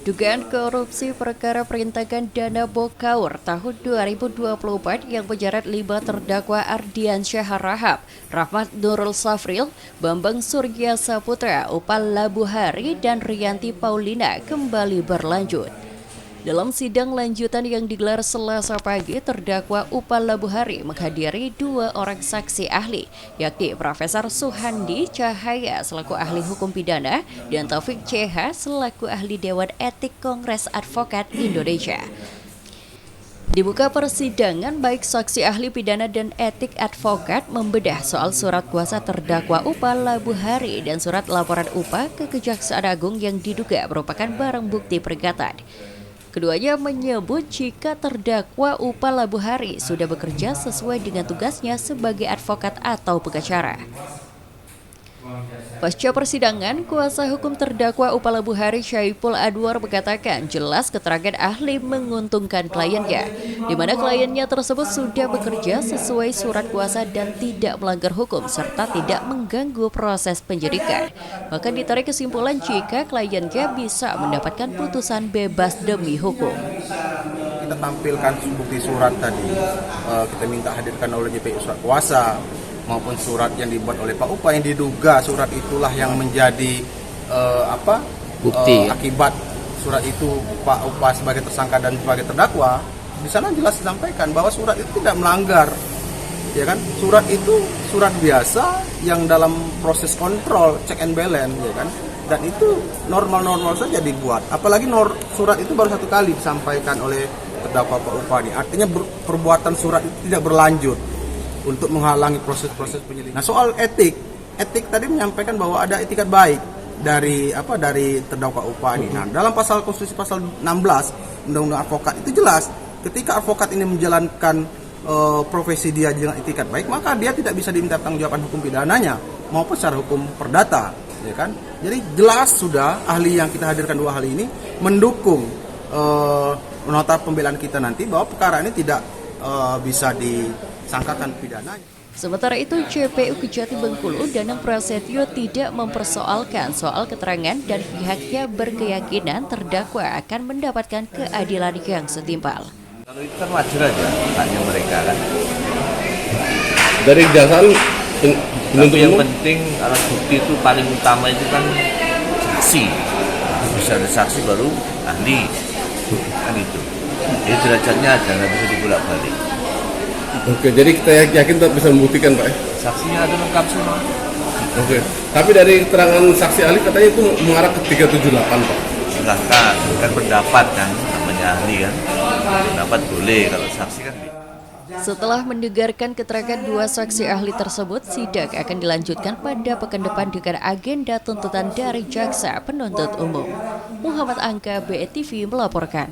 Dugaan korupsi perkara perintakan dana Bokaur tahun 2024 yang menyeret 5 terdakwa Ardiansyah Harahap, Rahmat Nurul Safril, Bambang Surya Saputra, Upal Labuhari, dan Rianti Paulina kembali berlanjut. Dalam sidang lanjutan yang digelar Selasa pagi, terdakwa Upal Labuhari menghadiri 2 orang saksi ahli, yakni Profesor Suhandi Cahaya selaku ahli hukum pidana dan Taufik CH selaku ahli Dewan Etik Kongres Advokat Indonesia. Dibuka persidangan, baik saksi ahli pidana dan etik advokat membedah soal surat kuasa terdakwa Upal Labuhari dan surat laporan upah ke Kejaksaan Agung yang diduga merupakan barang bukti peringatan. Keduanya menyebut jika terdakwa Upal Labuhari sudah bekerja sesuai dengan tugasnya sebagai advokat atau pengacara. Pasca persidangan, kuasa hukum terdakwa Upal Labuhari Syaiful Adwar mengatakan jelas keterangan ahli menguntungkan kliennya, di mana kliennya tersebut sudah bekerja sesuai surat kuasa dan tidak melanggar hukum serta tidak mengganggu proses penyidikan. Maka ditarik kesimpulan jika kliennya bisa mendapatkan putusan bebas demi hukum. Kita tampilkan bukti surat tadi, kita minta hadirkan oleh JPU surat kuasa maupun surat yang dibuat oleh Pak Upah yang diduga surat itulah yang menjadi bukti akibat surat itu Pak Upah sebagai tersangka dan sebagai terdakwa. Di sana jelas disampaikan bahwa surat itu tidak melanggar, ya kan? Surat itu surat biasa yang dalam proses kontrol check and balance, ya kan? Dan itu normal-normal saja dibuat. Apalagi surat itu baru 1 kali disampaikan oleh terdakwa Pak Upah ini. Artinya perbuatan surat itu tidak berlanjut untuk menghalangi proses-proses penyelidikan. Nah, soal etik tadi menyampaikan bahwa ada etikat baik dari terdakwa Upah ini. Nah, dalam konstitusi pasal 16 Undang-Undang Advokat itu jelas ketika advokat ini menjalankan profesi dia dengan etikat baik, maka dia tidak bisa diminta tanggung-jawaban hukum pidananya maupun secara hukum perdata, ya kan? Jadi jelas sudah ahli yang kita hadirkan 2 ahli ini mendukung nota pembelaan kita nanti bahwa perkara ini tidak bisa disangkakan pidananya. Sementara itu, JPU Kejati Bengkulu Danang Prasetyo tidak mempersoalkan soal keterangan dan pihaknya berkeyakinan terdakwa akan mendapatkan keadilan yang setimpal. Kalau itu kan wajar aja hanya mereka kan. Dari kejaksaan tapi yang penting alat bukti itu paling utama itu kan saksi. Bisa ada saksi baru ahli kan itu. Jadi derajatnya ada, nggak bisa dibolak-balik. Oke, jadi kita yakin tetap bisa membuktikan, Pak? Saksinya ada lengkap semua. Oke, tapi dari keterangan saksi ahli katanya itu mengarah ke 378, Pak. Silahkan, kan pendapat kan, namanya ahli kan. Pendapat boleh, kalau saksi kan. Setelah mendengarkan keterangan 2 saksi ahli tersebut, sidang akan dilanjutkan pada pekan depan dengan agenda tuntutan dari jaksa penuntut umum. Muhammad Angka, BETV melaporkan.